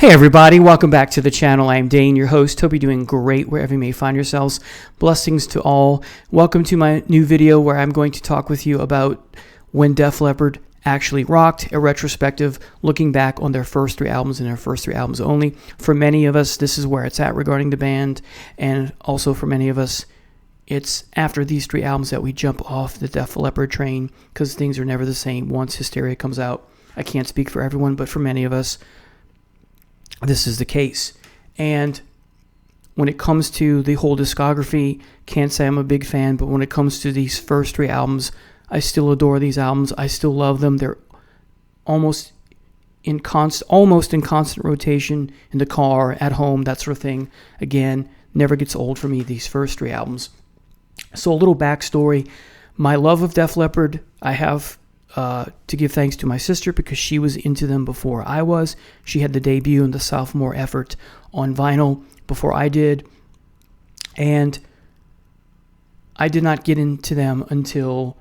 Hey everybody, welcome back to the channel. I'm Dane, your host. Hope you're doing great wherever you may find yourselves. Blessings to all. Welcome to my new video where I'm going to talk with you about when Def Leppard actually rocked, a retrospective looking back on their first three albums and their first three albums only. For many of us, this is where it's at regarding the band, and also for many of us, it's after these three albums that we jump off the Def Leppard train because things are never the same once Hysteria comes out. I can't speak for everyone, but for many of us, this is the case. And when it comes to the whole discography, can't say I'm a big fan, but when it comes to these first three albums, I still adore these albums. I still love them. They're almost in constant rotation in the car, at home, that sort of thing. Again, never gets old for me, these first three albums. So a little backstory. My love of Def Leppard, I have to give thanks to my sister because she was into them before I was. She had the debut and the sophomore effort on vinyl before I did. And I did not get into them until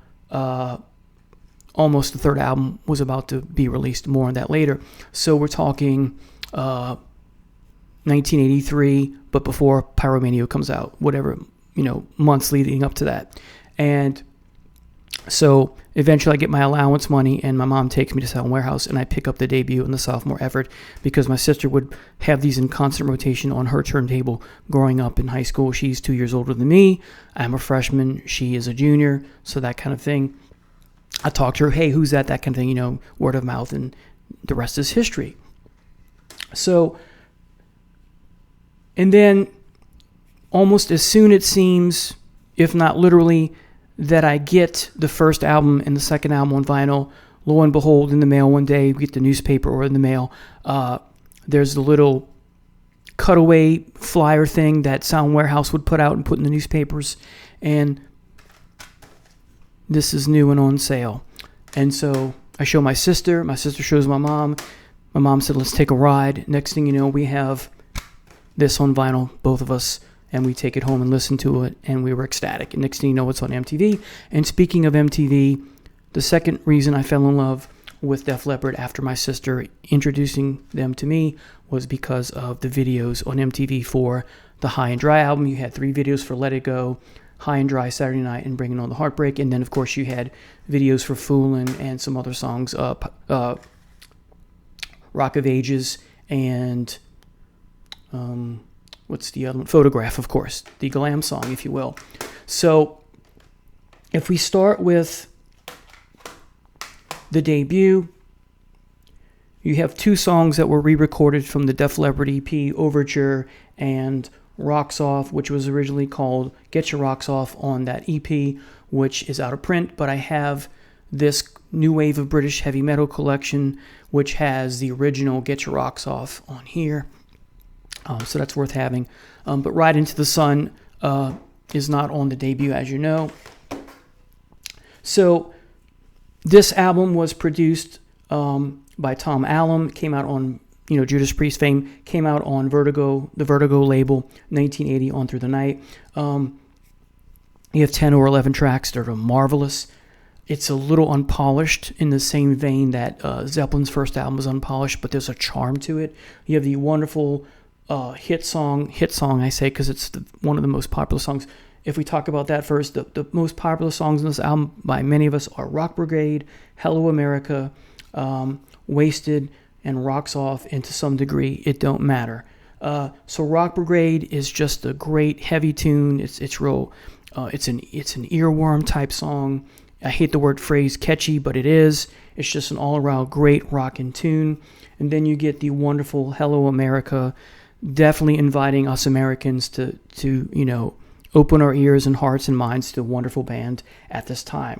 almost the third album was about to be released. More on that later. So we're talking 1983, but before Pyromania comes out, whatever, months leading up to that. And so eventually I get my allowance money and my mom takes me to Sound Warehouse and I pick up the debut and the sophomore effort because my sister would have these in constant rotation on her turntable growing up in high school. She's 2 years older than me. I'm a freshman. She is a junior. So that kind of thing. I talked to her, hey, who's that? That kind of thing, word of mouth, and the rest is history. So, and then almost as soon it seems, if not literally, that I get the first album and the second album on vinyl, lo and behold, in the mail one day, we get the newspaper or in the mail, there's the little cutaway flyer thing that Sound Warehouse would put out and put in the newspapers, and this is new and on sale. And so I show my sister shows my mom said, let's take a ride. Next thing you know, we have this on vinyl, both of us, and we take it home and listen to it, and we were ecstatic. And next thing you know, it's on MTV. And speaking of MTV, the second reason I fell in love with Def Leppard after my sister introducing them to me was because of the videos on MTV for the High and Dry album. You had 3 videos for Let It Go, High and Dry, Saturday Night, and Bringing On the Heartbreak. And then, of course, you had videos for Foolin' and some other songs, Rock of Ages, and what's the other one? Photograph, of course, the glam song, if you will. So if we start with the debut, you have 2 songs that were re-recorded from the Def Leppard EP, Overture and Rocks Off, which was originally called Get Your Rocks Off on that EP, which is out of print, but I have this New Wave of British Heavy Metal collection, which has the original Get Your Rocks Off on here. So that's worth having. But Ride Into the Sun is not on the debut, as you know. So this album was produced by Tom Allom, came out on, Judas Priest fame, came out on Vertigo, the Vertigo label, 1980 on through the night. You have 10 or 11 tracks that are marvelous. It's a little unpolished in the same vein that Zeppelin's first album was unpolished, but there's a charm to it. You have the wonderful hit song I say because it's one of the most popular songs. If we talk about that first, the most popular songs in this album by many of us are Rock Brigade, Hello America, Wasted, and Rocks Off, and to some degree It Don't Matter. So Rock Brigade is just a great heavy tune. It's real. It's an earworm type song. I hate the word phrase catchy, but it is. It's just an all around great rockin' tune. And then you get the wonderful Hello America, definitely inviting us Americans to open our ears and hearts and minds to a wonderful band at this time.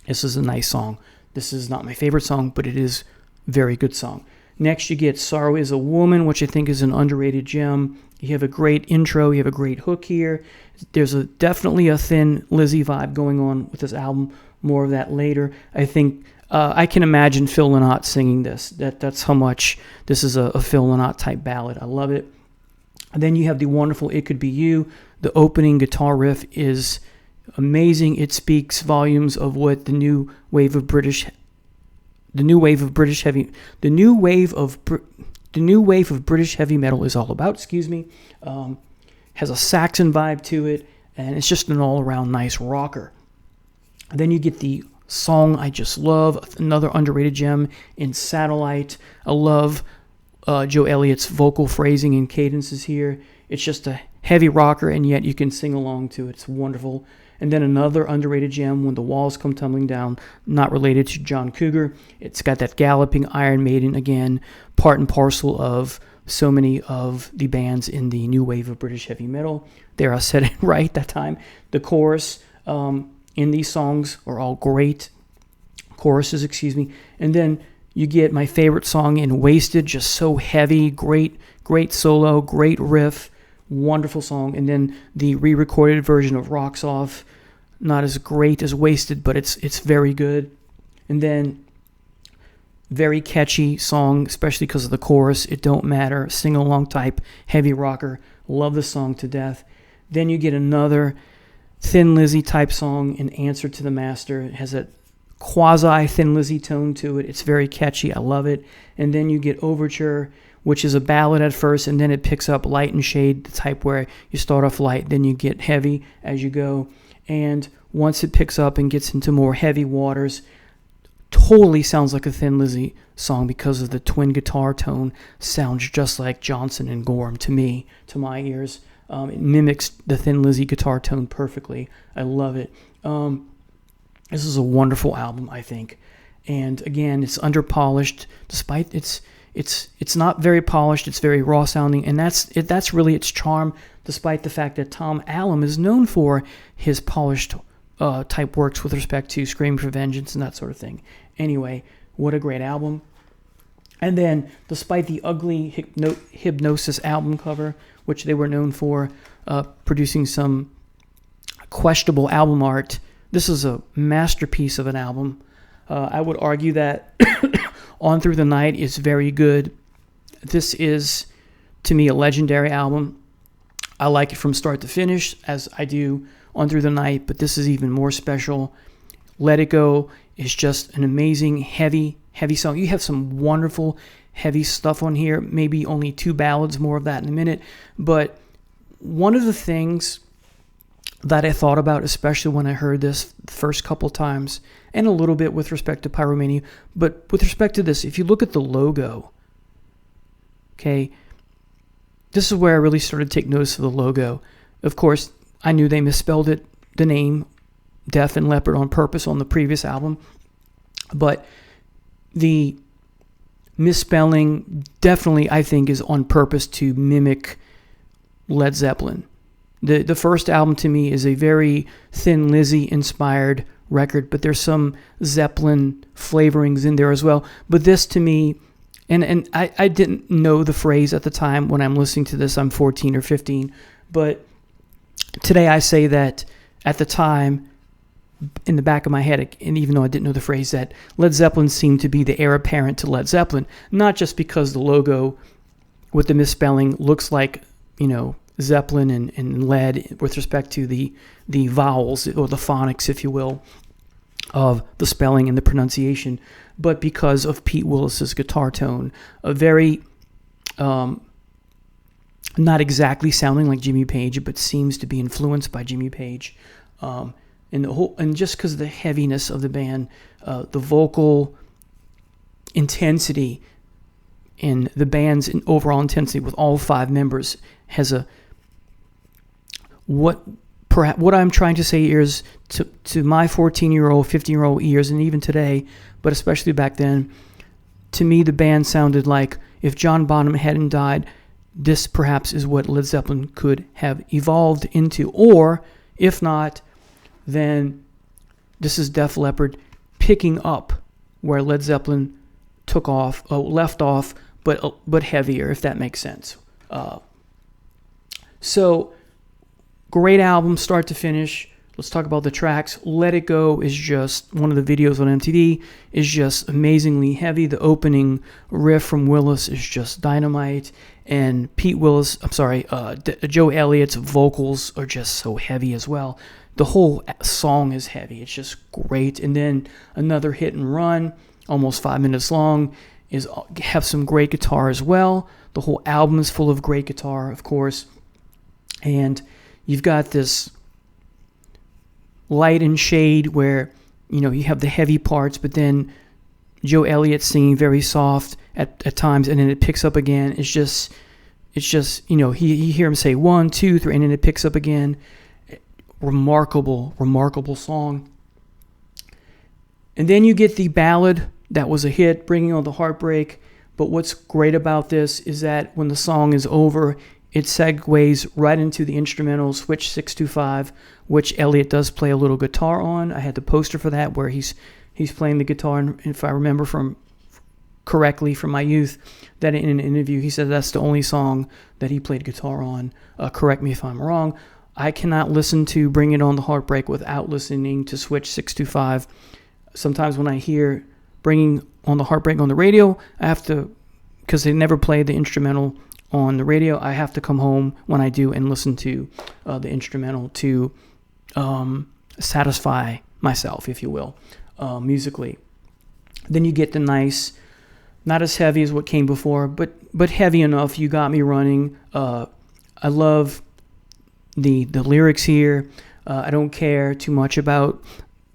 This is a nice song. This is not my favorite song, but it is a very good song. Next, you get Sorrow Is a Woman, which I think is an underrated gem. You have a great intro. You have a great hook here. There's definitely a Thin Lizzy vibe going on with this album. More of that later. I think I can imagine Phil Lynott singing this. That's how much this is a Phil Lynott type ballad. I love it. And then you have the wonderful It Could Be You. The opening guitar riff is amazing. It speaks volumes of what the new wave of British heavy, the new wave of British heavy metal is all about. Has a Saxon vibe to it, and it's just an all-around nice rocker. Then you get the song I just love, another underrated gem in Satellite. I love Joe Elliott's vocal phrasing and cadences here. It's just a heavy rocker, and yet you can sing along to it. It's wonderful. And then another underrated gem, When the Walls Come Tumbling Down, not related to John Cougar. It's got that galloping Iron Maiden, again, part and parcel of so many of the bands in the new wave of British heavy metal. There, I said it right that time. The chorus in these songs are all great. Choruses, And then you get my favorite song in Wasted, just so heavy, great solo, great riff, wonderful song. And then the re-recorded version of Rocks Off, not as great as Wasted, but it's very good. And then very catchy song, especially because of the chorus. It Don't Matter, sing-along type, heavy rocker. Love the song to death. Then you get another Thin Lizzy type song in Answer to the Master. It has a quasi-Thin Lizzy tone to it. It's very catchy. I love it. And then you get Overture, which is a ballad at first, and then it picks up light and shade, the type where you start off light, then you get heavy as you go. And once it picks up and gets into more heavy waters, totally sounds like a Thin Lizzy song because of the twin guitar tone. Sounds just like Johnson and Gorham to me, to my ears. It mimics the Thin Lizzy guitar tone perfectly. I love it. This is a wonderful album, I think. And again, it's underpolished, despite it's not very polished. It's very raw sounding, and that's really its charm, despite the fact that Tom Allom is known for his polished type works with respect to Scream for Vengeance and that sort of thing. Anyway, what a great album. And then, despite the ugly Hypnosis album cover, which they were known for producing some questionable album art, this is a masterpiece of an album. I would argue that On Through the Night is very good. This is, to me, a legendary album. I like it from start to finish, as I do On Through the Night, but this is even more special. Let It Go is just an amazing, heavy song. You have some wonderful, heavy stuff on here. Maybe only 2 ballads, more of that in a minute. But one of the things that I thought about, especially when I heard this the first couple times, and a little bit with respect to Pyromania, but with respect to this, if you look at the logo, okay, this is where I really started to take notice of the logo. Of course, I knew they misspelled it, the name, Def and Leppard, on purpose on the previous album, but the misspelling definitely, I think, is on purpose to mimic Led Zeppelin. The first album to me is a very Thin Lizzy inspired record, but there's some Zeppelin flavorings in there as well. But this to me, and I didn't know the phrase at the time when I'm listening to this, I'm 14 or 15, but today I say that at the time, in the back of my head, and even though I didn't know the phrase, that Led Zeppelin seemed to be the heir apparent to Led Zeppelin, not just because the logo with the misspelling looks like, Zeppelin and lead with respect to the vowels or the phonics, if you will, of the spelling and the pronunciation, but because of Pete Willis's guitar tone, a very not exactly sounding like Jimmy Page, but seems to be influenced by Jimmy Page, and just because of the heaviness of the band, the vocal intensity in the band's overall intensity with all 5 members has what I'm trying to say is to my 14-year-old, 15-year-old ears, and even today, but especially back then, to me the band sounded like if John Bonham hadn't died, this perhaps is what Led Zeppelin could have evolved into. Or, if not, then this is Def Leppard picking up where Led Zeppelin left off, but heavier, if that makes sense. So, great album, start to finish. Let's talk about the tracks. Let It Go is just, one of the videos on MTV, is just amazingly heavy. The opening riff from Willis is just dynamite. And Joe Elliott's vocals are just so heavy as well. The whole song is heavy. It's just great. And then another hit and run, almost 5 minutes long. have some great guitar as well. The whole album is full of great guitar, of course. And you've got this light and shade where, you have the heavy parts, but then Joe Elliott singing very soft at times, and then it picks up again. It's just, you hear him say 1, 2, 3, and then it picks up again. Remarkable song. And then you get the ballad that was a hit, Bringing On the Heartbreak. But what's great about this is that when the song is over, it segues right into the instrumental, Switch 625, which Elliott does play a little guitar on. I had the poster for that where he's playing the guitar, and if I remember correctly from my youth, that in an interview he said that's the only song that he played guitar on. Correct me if I'm wrong. I cannot listen to Bring It On the Heartbreak without listening to Switch 625. Sometimes when I hear Bringing On the Heartbreak on the radio, I have to, because they never play the instrumental on the radio, I have to come home when I do and listen to the instrumental to satisfy myself, if you will, musically. Then you get the nice, not as heavy as what came before, but heavy enough. You Got Me Running. I love the lyrics here. I don't care too much about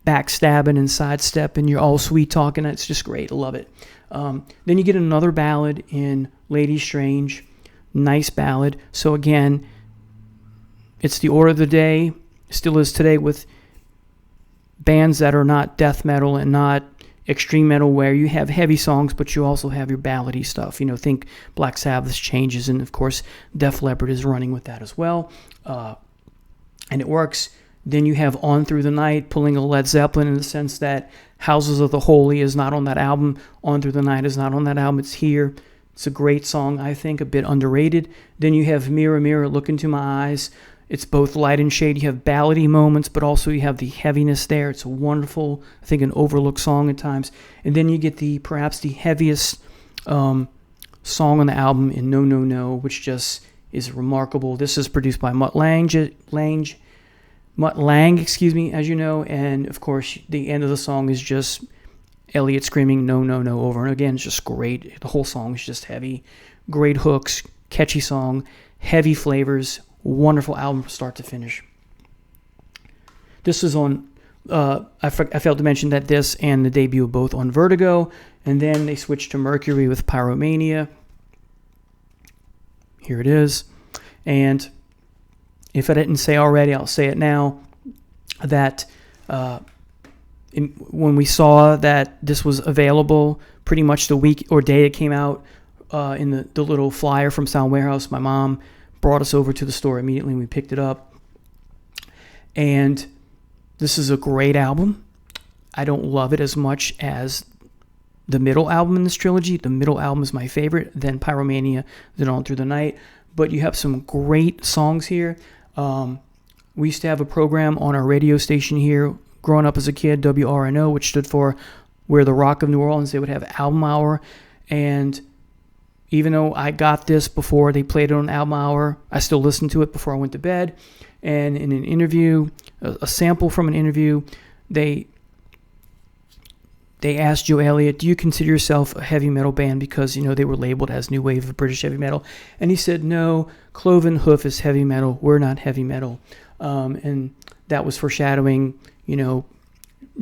backstabbing and sidestepping. You're all sweet talking. It's just great. I love it. Then you get another ballad in Lady Strange. Nice ballad. So again, it's the order of the day. Still is today with bands that are not death metal and not extreme metal, where you have heavy songs, but you also have your ballady stuff. Think Black Sabbath's Changes, and of course Def Leppard is running with that as well. And it works. Then you have On Through the Night, pulling a Led Zeppelin in the sense that Houses of the Holy is not on that album. On Through the Night is not on that album. It's here. It's a great song, I think, a bit underrated. Then you have Mirror, Mirror, Look Into My Eyes. It's both light and shade. You have ballady moments, but also you have the heaviness there. It's a wonderful, I think, an overlooked song at times. And then you get perhaps the heaviest song on the album in No, No, No, which just is remarkable. This is produced by Mutt Lange, as you know, and of course the end of the song is just Elliott screaming "No, no, no" over and again. It's just great. The whole song is just heavy, great hooks, catchy song, heavy flavors, wonderful album from start to finish. This is on. I failed to mention that this and the debut are both on Vertigo, and then they switched to Mercury with Pyromania. Here it is, and if I didn't say already, I'll say it now, that when we saw that this was available, pretty much the week or day it came out, in the little flyer from Sound Warehouse, my mom brought us over to the store immediately and we picked it up. And this is a great album. I don't love it as much as the middle album in this trilogy. The middle album is my favorite, then Pyromania, then On Through the Night. But you have some great songs here. We used to have a program on our radio station here growing up as a kid, WRNO, which stood for We're the Rock of New Orleans. They would have Album Hour, and even though I got this before they played it on Album Hour, I still listened to it before I went to bed. And in an interview, a sample from an interview, they asked Joe Elliott, do you consider yourself a heavy metal band? Because, they were labeled as new wave of British heavy metal. And he said, no, Cloven Hoof is heavy metal. We're not heavy metal. And that was foreshadowing,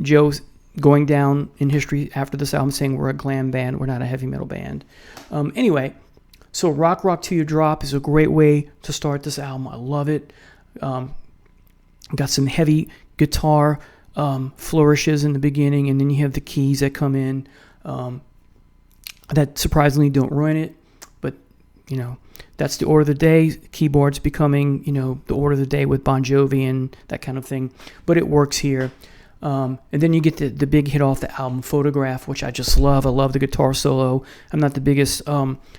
Joe going down in history after this album saying we're a glam band. We're not a heavy metal band. Anyway, so Rock Rock Till You Drop is a great way to start this album. I love it. Got some heavy guitar flourishes in the beginning, and then you have the keys that come in that surprisingly don't ruin it, but that's the order of the day. Keyboards becoming the order of the day with Bon Jovi and that kind of thing, but it works here. And then you get the big hit off the album, Photograph, which I just love. I love the guitar solo. I'm not the biggest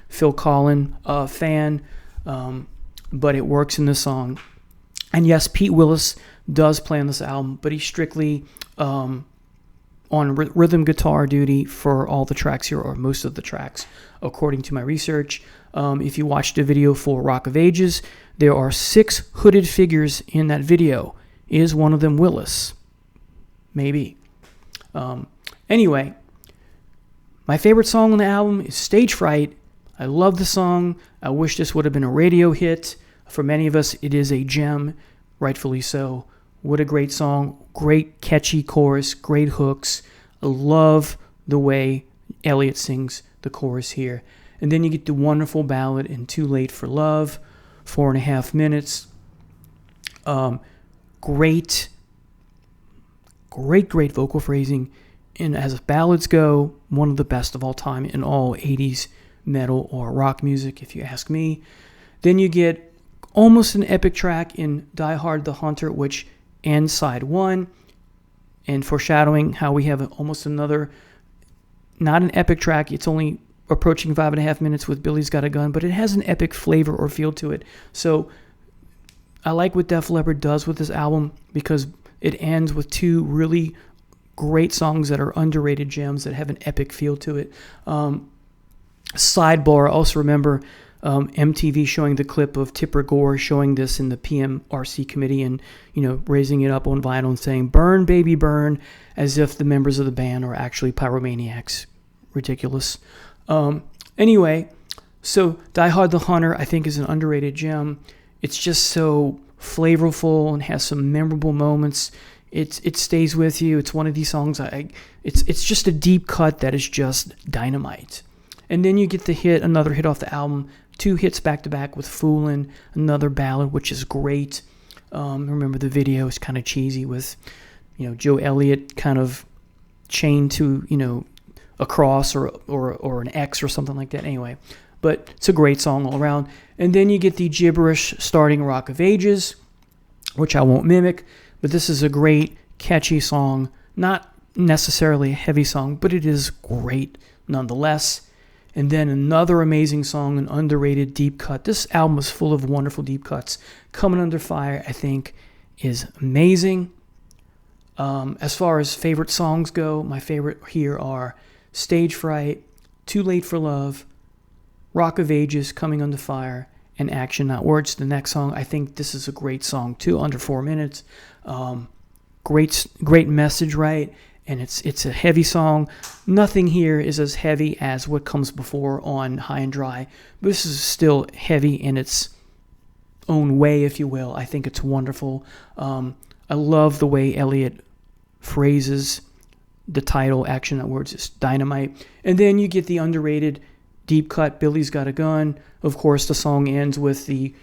Phil Collins fan, but it works in the song. And yes, Pete Willis does play on this album, but he's strictly on rhythm guitar duty for all the tracks here, or most of the tracks, according to my research. If you watched the video for Rock of Ages, there are 6 hooded figures in that video. Is one of them Willis? Maybe. Anyway, My favorite song on the album is Stage Fright. I love the song. I wish this would have been a radio hit. For many of us, it is a gem, rightfully so. What a great song. Great catchy chorus, great hooks. I love the way Elliott sings the chorus here. And then you get the wonderful ballad in Too Late for Love, 4.5 minutes. Great vocal phrasing. And as ballads go, one of the best of all time in all 80s metal or rock music, if you ask me. Then you get almost an epic track in Die Hard the Hunter, which ends side 1, and foreshadowing how we have almost another, not an epic track, it's only approaching 5.5 minutes with Billy's Got a Gun, but it has an epic flavor or feel to it. So I like what Def Leppard does with this album because it ends with 2 really great songs that are underrated gems that have an epic feel to it. Sidebar, I also remember MTV showing the clip of Tipper Gore showing this in the PMRC committee and, raising it up on vinyl and saying, "Burn, baby, burn," as if the members of the band are actually pyromaniacs. Ridiculous. Anyway, so Die Hard the Hunter, I think, is an underrated gem. It's just so flavorful and has some memorable moments. It stays with you. It's one of these songs. It's just a deep cut that is just dynamite. And then you get another hit off the album, 2 hits back to back with Foolin', another ballad, which is great. Remember the video is kind of cheesy with, Joe Elliott kind of chained to, a cross or an X or something like that. Anyway, but it's a great song all around. And then you get the gibberish starting Rock of Ages, which I won't mimic, but this is a great, catchy song. Not necessarily a heavy song, but it is great nonetheless. And then another amazing song, an underrated deep cut. This album is full of wonderful deep cuts. Coming Under Fire, I think, is amazing. As far as favorite songs go, my favorite here are Stage Fright, Too Late for Love, Rock of Ages, Coming Under Fire, and Action Not Words. The next song, I think this is a great song too, under 4 minutes. Great message, right? And it's a heavy song. Nothing here is as heavy as what comes before on High and Dry. But this is still heavy in its own way, if you will. I think it's wonderful. I love the way Elliott phrases the title, Action Not Words. It's dynamite. And then you get the underrated deep cut, Billy's Got a Gun. Of course, the song ends with the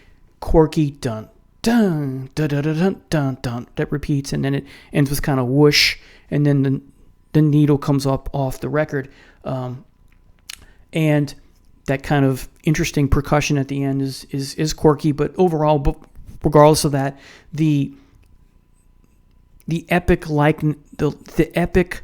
quirky dun, dun, dun, dun, dun, dun, dun, that repeats, and then it ends with kind of whoosh, and then the needle comes up off the record. And that kind of interesting percussion at the end is quirky, but overall, regardless of that, the epic, the epic,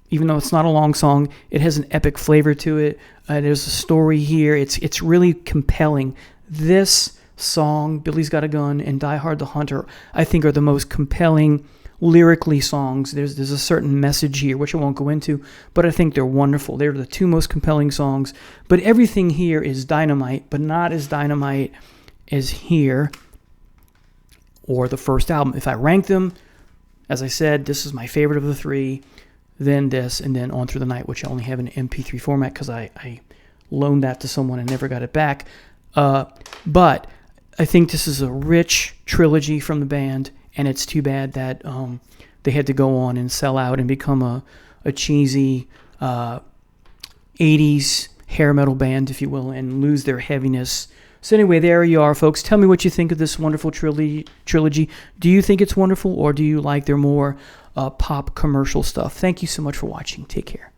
even though it's not a long song, it has an epic flavor to it. There's a story here. It's really compelling. This song, Billy's Got a Gun, and Die Hard the Hunter, I think are the most compelling lyrically songs. There's a certain message here, which I won't go into, but I think they're wonderful. They're the 2 most compelling songs. But everything here is dynamite, but not as dynamite as here or the first album. If I rank them, as I said, this is my favorite of the 3, then this, and then On Through the Night, which I only have in MP3 format because I loaned that to someone and never got it back. But I think this is a rich trilogy from the band, and it's too bad that they had to go on and sell out and become a cheesy 80s hair metal band, if you will, and lose their heaviness. So anyway, there you are, folks. Tell me what you think of this wonderful trilogy. Do you think it's wonderful, or do you like their more pop commercial stuff? Thank you so much for watching. Take care.